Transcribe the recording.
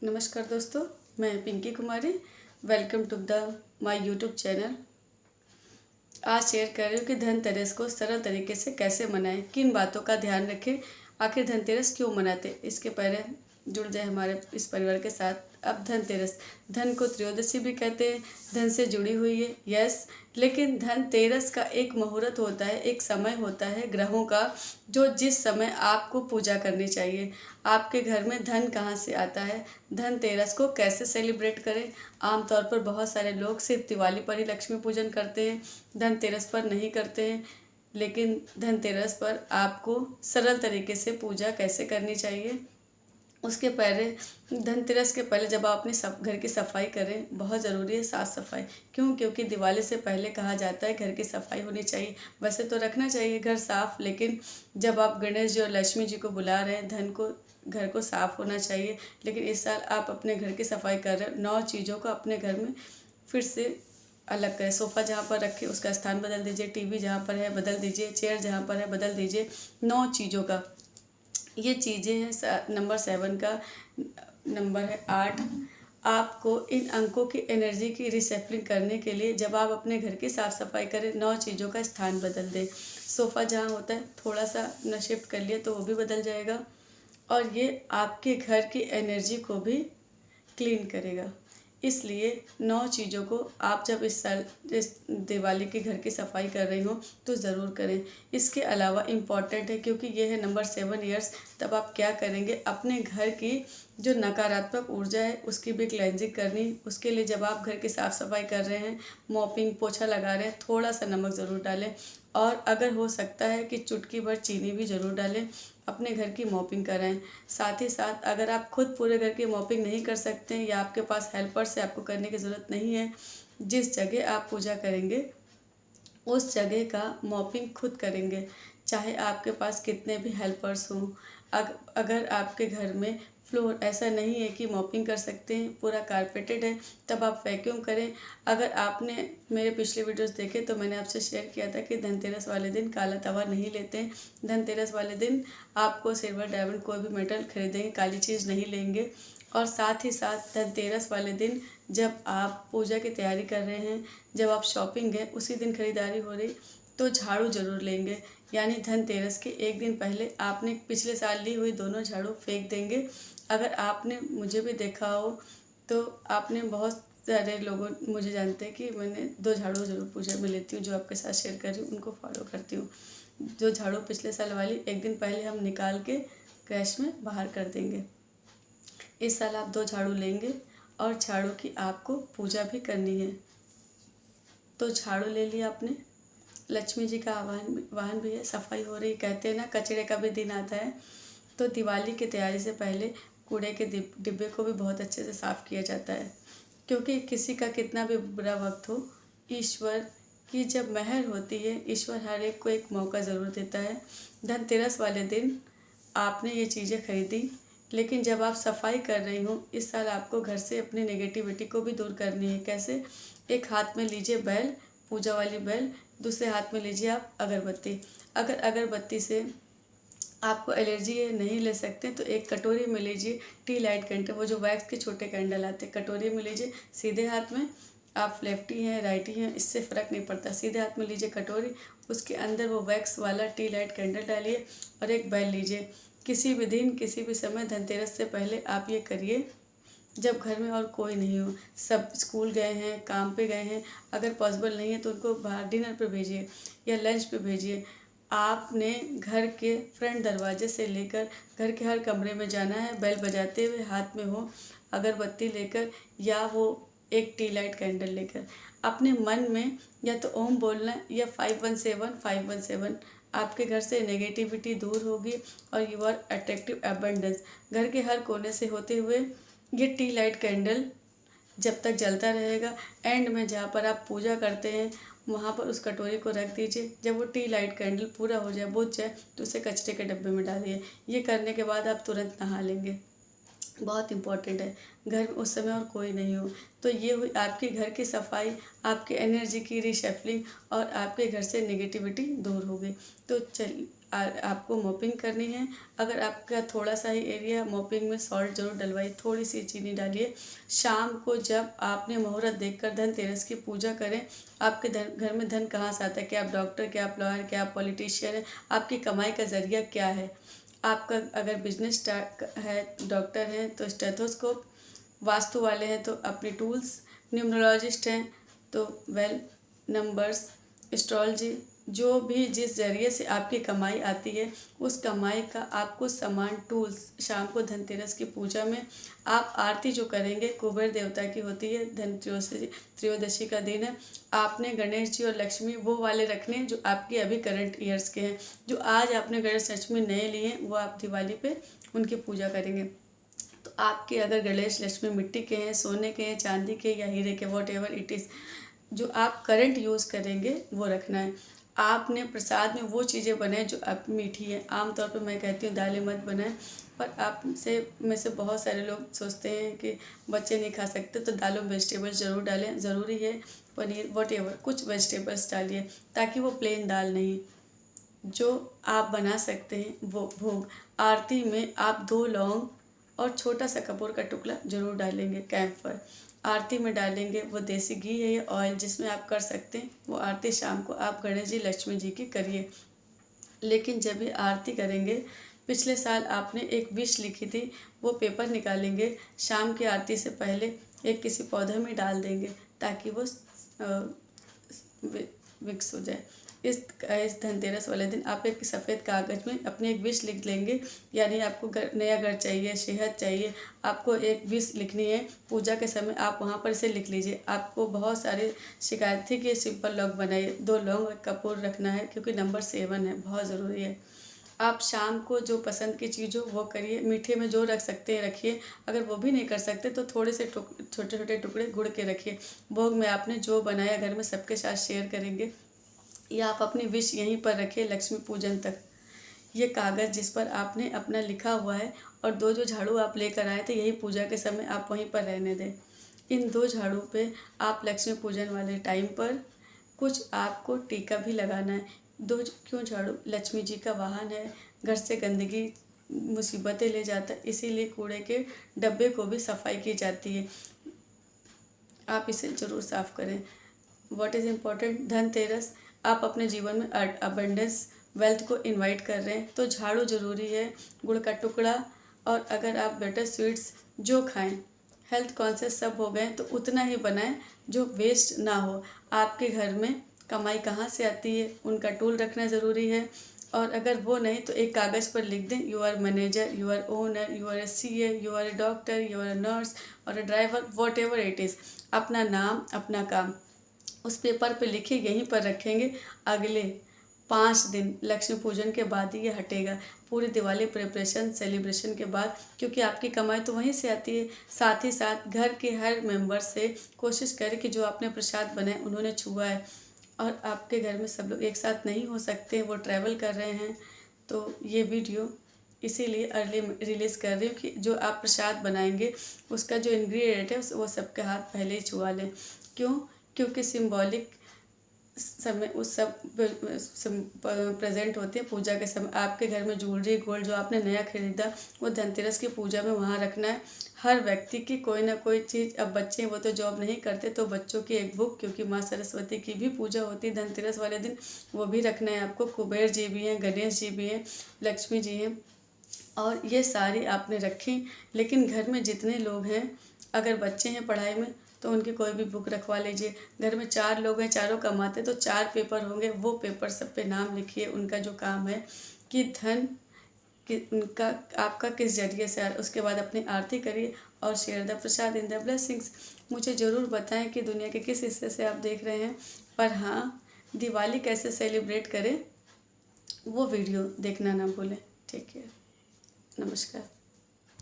नमस्कार दोस्तों, मैं Pinki Kumari. Welcome to the my YouTube channel. आज शेयर कर रही हूँ कि धनतेरस को सरल तरीके से कैसे मनाएं, किन बातों का ध्यान रखें, आखिर धनतेरस क्यों मनाते। इसके पहले जुड़ जाए हमारे इस परिवार के साथ। अब धनतेरस, धन को त्रयोदशी भी कहते हैं, धन से जुड़ी हुई है, यस। लेकिन धनतेरस का एक मुहूर्त होता है, एक समय होता है ग्रहों का, जो जिस समय आपको पूजा करनी चाहिए। आपके घर में धन कहाँ से आता है, धनतेरस को कैसे सेलिब्रेट करें। आमतौर पर बहुत सारे लोग सिर्फ दिवाली पर ही लक्ष्मी पूजन करते हैं, धनतेरस पर नहीं करते हैं। लेकिन धनतेरस पर आपको सरल तरीके से पूजा कैसे करनी चाहिए, उसके पहले धनतेरस के पहले जब आप अपने घर की सफाई करें, बहुत ज़रूरी है साफ़ सफाई। क्यों? क्योंकि दिवाली से पहले कहा जाता है घर की सफाई होनी चाहिए। वैसे तो रखना चाहिए घर साफ़, लेकिन जब आप गणेश जी और लक्ष्मी जी को बुला रहे हैं, धन को, घर को साफ़ होना चाहिए। लेकिन इस साल आप अपने घर की सफाई कर रहे हैं, 9 चीज़ों को अपने घर में फिर से अलग करें। सोफ़ा जहाँ पर रखें उसका स्थान बदल दीजिए, टीवी जहाँ पर है बदल दीजिए, चेयर जहाँ पर है बदल दीजिए। 9 चीज़ों का ये चीज़ें हैं। नंबर 7 का नंबर है 8। आपको इन अंकों की एनर्जी की रिसेफलिंग करने के लिए जब आप अपने घर की साफ़ सफाई करें, 9 चीज़ों का स्थान बदल दें। सोफ़ा जहाँ होता है थोड़ा सा न शिफ्ट कर लिए तो वो भी बदल जाएगा, और ये आपके घर की एनर्जी को भी क्लीन करेगा। इसलिए 9 चीज़ों को आप जब इस साल इस दिवाली के घर की सफाई कर रही हो तो ज़रूर करें। इसके अलावा इम्पॉर्टेंट है, क्योंकि ये है नंबर 7 ईयर्स। तब आप क्या करेंगे, अपने घर की जो नकारात्मक ऊर्जा है उसकी भी क्लेंजिंग करनी। उसके लिए जब आप घर की साफ़ सफाई कर रहे हैं, मॉपिंग पोछा लगा रहे हैं, थोड़ा सा नमक ज़रूर डालें, और अगर हो सकता है कि चुटकी भर चीनी भी ज़रूर डालें। अपने घर की मॉपिंग कराएं। साथ ही साथ अगर आप खुद पूरे घर की मॉपिंग नहीं कर सकते हैं, या आपके पास हेल्पर से आपको करने की ज़रूरत नहीं है, जिस जगह आप पूजा करेंगे उस जगह का मॉपिंग खुद करेंगे, चाहे आपके पास कितने भी हेल्पर्स हों। अगर आपके घर में फ्लोर ऐसा नहीं है कि मॉपिंग कर सकते हैं, पूरा कारपेटेड है, तब आप वैक्यूम करें। अगर आपने मेरे पिछले वीडियोस देखे तो मैंने आपसे शेयर किया था कि धनतेरस वाले दिन काला तवा नहीं लेते हैं। धनतेरस वाले दिन आपको सिल्वर डायमंड कोई भी मेटल खरीदेंगे, काली चीज़ नहीं लेंगे। और साथ ही साथ धनतेरस वाले दिन जब आप पूजा की तैयारी कर रहे हैं, जब आप शॉपिंग है उसी दिन खरीदारी हो रही, तो झाड़ू ज़रूर लेंगे। यानी धनतेरस के एक दिन पहले आपने पिछले साल ली हुई दोनों झाड़ू फेंक देंगे। अगर आपने मुझे भी देखा हो तो आपने बहुत सारे लोगों मुझे जानते हैं कि मैंने 2 झाड़ू ज़रूर पूजा में लेती हूँ, जो आपके साथ शेयर कर रही हूँ, उनको फॉलो करती हूँ। जो झाड़ू पिछले साल वाली एक दिन पहले हम निकाल के क्रैश में बाहर कर देंगे। इस साल आप 2 झाड़ू लेंगे, और झाड़ू की आपको पूजा भी करनी है। तो झाड़ू ले लिया आपने, लक्ष्मी जी का वाहन भी है, सफाई हो रही। कहते हैं ना, कचरे का भी दिन आता है। तो दिवाली की तैयारी से पहले कूड़े के डिब्बे को भी बहुत अच्छे से साफ़ किया जाता है, क्योंकि किसी का कितना भी बुरा वक्त हो, ईश्वर की जब मेहर होती है, ईश्वर हर एक को एक मौका ज़रूर देता है। धनतेरस वाले दिन आपने ये चीज़ें खरीदी, लेकिन जब आप सफाई कर रही हो, इस साल आपको घर से अपनी नेगेटिविटी को भी दूर करनी है। कैसे? एक हाथ में लीजिए बैल, पूजा वाली बैल, दूसरे हाथ में लीजिए आप अगरबत्ती। अगर अगरबत्ती से आपको एलर्जी है, नहीं ले सकते, तो एक कटोरी में लीजिए टी लाइट कैंडल, वो जो वैक्स के छोटे कैंडल आते हैं, कटोरी में लीजिए। सीधे हाथ में, आप लेफ्टी हैं राइटी हैं इससे फ़र्क नहीं पड़ता, सीधे हाथ में लीजिए कटोरी, उसके अंदर वो वैक्स वाला टी लाइट कैंडल डालिए और एक बैल लीजिए। किसी भी दिन, किसी भी समय धनतेरस से पहले आप ये करिए, जब घर में और कोई नहीं हो, सब स्कूल गए हैं, काम पे गए हैं। अगर पॉसिबल नहीं है तो उनको बाहर डिनर पे भेजिए या लंच पे भेजिए। आपने घर के फ्रंट दरवाजे से लेकर घर के हर कमरे में जाना है, बेल बजाते हुए, हाथ में हो अगरबत्ती लेकर या वो एक टी लाइट कैंडल लेकर। अपने मन में या तो ओम बोलना या 517 517। आपके घर से नेगेटिविटी दूर होगी और यू आर अट्रैक्टिव अबंडेंस। घर के हर कोने से होते हुए ये टी लाइट कैंडल जब तक जलता रहेगा, एंड में जहाँ पर आप पूजा करते हैं वहाँ पर उस कटोरी को रख दीजिए। जब वो टी लाइट कैंडल पूरा हो जाए, बुझ जाए, तो उसे कचरे के डब्बे में डालिए। ये करने के बाद आप तुरंत नहा लेंगे। बहुत इम्पॉर्टेंट है, घर में उस समय और कोई नहीं हो। तो ये हुई आपके घर की सफाई, आपके एनर्जी की रिशफलिंग, और आपके घर से नेगेटिविटी दूर हो गई। तो चलिए आपको मोपिंग करनी है। अगर आपका थोड़ा सा ही एरिया, मोपिंग में सॉल्ट जरूर डलवाइए, थोड़ी सी चीनी डालिए। शाम को जब आपने मुहूर्त देखकर धनतेरस की पूजा करें। आपके घर में धन कहाँ से आता है? क्या आप डॉक्टर, क्या आप लॉयर, क्या आप पॉलिटिशियन है? आपकी कमाई का जरिया क्या है? आपका अगर बिजनेस है, डॉक्टर हैं तो स्टेथोस्कोप, वास्तु वाले हैं तो अपने टूल्स, न्यूमरोलॉजिस्ट हैं तो वेल नंबर्स, एस्ट्रोलॉजी, जो भी जिस जरिए से आपकी कमाई आती है उस कमाई का आपको सामान, टूल्स, शाम को धनतेरस की पूजा में आप आरती जो करेंगे कुबेर देवता की होती है। त्रयोदशी का दिन है। आपने गणेश जी और लक्ष्मी वो वाले रखने हैं जो आपके अभी करंट ईयर्स के हैं। जो आज आपने गणेश लक्ष्मी नए लिए हैं वो आप दिवाली पे उनकी पूजा करेंगे। तो आपके अगर गणेश लक्ष्मी मिट्टी के हैं, सोने के हैं, चांदी के या हीरे के, वॉट एवर इट इज़, जो आप करंट यूज़ करेंगे वो रखना है। आपने प्रसाद में वो चीज़ें बनाएं जो आप मीठी है। आमतौर पर मैं कहती हूँ दालें मत बनाएं, पर आप में से बहुत सारे लोग सोचते हैं कि बच्चे नहीं खा सकते, तो दालों में वेजिटेबल्स ज़रूर डालें, ज़रूरी है। पनीर, वॉट एवर, कुछ वेजिटेबल्स डालिए ताकि वो प्लेन दाल नहीं। जो आप बना सकते हैं वो भोग, आरती में आप 2 लौंग और छोटा सा कपूर का टुकड़ा जरूर डालेंगे। कैंपर आरती में डालेंगे, वो देसी घी है या ऑयल जिसमें आप कर सकते हैं। वो आरती शाम को आप गणेश जी, लक्ष्मी जी की करिए। लेकिन जब भी आरती करेंगे, पिछले साल आपने एक विश लिखी थी, वो पेपर निकालेंगे, शाम की आरती से पहले एक किसी पौधे में डाल देंगे ताकि वो विक्स हो जाए। इस धनतेरस वाले दिन आप एक सफ़ेद कागज़ में अपनी एक विश लिख लेंगे। यानी आपको नया घर चाहिए, सेहत चाहिए, आपको एक विश लिखनी है। पूजा के समय आप वहाँ पर इसे लिख लीजिए। आपको बहुत सारे शिकायत थी कि सिंपल लौंग बनाइए, 2 लौंग और कपूर रखना है क्योंकि नंबर 7 है, बहुत ज़रूरी है। आप शाम को जो पसंद की चीज़ हो वो करिए। मीठे में जो रख सकते हैं रखिए। अगर वो भी नहीं कर सकते तो थोड़े से छोटे छोटे टुकड़े गुड़ के रखिए। भोग में आपने जो बनाया घर में सबके साथ शेयर करेंगे, या आप अपनी विश यहीं पर रखें लक्ष्मी पूजन तक। ये कागज़ जिस पर आपने अपना लिखा हुआ है और 2 जो झाड़ू आप लेकर आए थे, यही पूजा के समय आप वहीं पर रहने दें। इन 2 झाड़ू पे आप लक्ष्मी पूजन वाले टाइम पर कुछ आपको टीका भी लगाना है। 2 क्यों झाड़ू? लक्ष्मी जी का वाहन है, घर से गंदगी मुसीबतें ले जाता है, इसीलिए कूड़े के डब्बे को भी सफाई की जाती है। आप इसे ज़रूर साफ़ करें। What is important? धनतेरस, आप अपने जीवन में अबंडेंस, वेल्थ को इनवाइट कर रहे हैं तो झाड़ू ज़रूरी है, गुड़ का टुकड़ा, और अगर आप बेटर स्वीट्स जो खाएं, हेल्थ कॉन्शियस सब हो गए तो उतना ही बनाएं जो वेस्ट ना हो। आपके घर में कमाई कहाँ से आती है उनका टूल रखना ज़रूरी है। और अगर वो नहीं तो एक कागज़ पर लिख दें, you are manager, you are owner, you are a CA, you are a doctor, you are a nurse और a driver, whatever it is. अपना नाम, अपना काम उस पेपर पे लिखे, यहीं पर रखेंगे। अगले 5 दिन लक्ष्मी पूजन के बाद ही ये हटेगा। पूरी दिवाली प्रिपरेशन, सेलिब्रेशन के बाद, क्योंकि आपकी कमाई तो वहीं से आती है। साथ ही साथ घर के हर मेंबर से कोशिश करें कि जो आपने प्रसाद बनाए उन्होंने छुआ है। और आपके घर में सब लोग एक साथ नहीं हो सकते, वो ट्रैवल कर रहे हैं, तो ये वीडियो इसीलिए अर्ली रिलीज़ कर रही हूँ कि जो आप प्रसाद बनाएंगे उसका जो इंग्रेडिएंट है वो सबके हाथ पहले ही छुआ लें। क्यों? क्योंकि सिंबॉलिक समय उस सब प्रेजेंट होते हैं पूजा के समय। आपके घर में ज्वेलरी, गोल्ड जो आपने नया खरीदा वो धनतेरस की पूजा में वहाँ रखना है। हर व्यक्ति की कोई ना कोई चीज़, अब बच्चे हैं वो तो जॉब नहीं करते तो बच्चों की एक बुक, क्योंकि माँ सरस्वती की भी पूजा होती है धनतेरस वाले दिन, वो भी रखना है आपको। कुबेर जी भी हैं, गणेश जी भी हैं, लक्ष्मी जी हैं, और ये सारी आपने रखी। लेकिन घर में जितने लोग हैं, अगर बच्चे हैं पढ़ाई में तो उनकी कोई भी बुक रखवा लीजिए। घर में 4 लोग हैं, चारों कमाते तो 4 पेपर होंगे, वो पेपर सब पे नाम लिखिए। उनका जो काम है कि धन कि उनका आपका किस जरिए से आ रहा है। उसके बाद अपनी आरती करिए और share the Prasad in the blessings. मुझे ज़रूर बताएं कि दुनिया के किस हिस्से से आप देख रहे हैं। पर हाँ, दिवाली कैसे सेलिब्रेट करें वो वीडियो देखना ना भूलें। Take care. नमस्कार।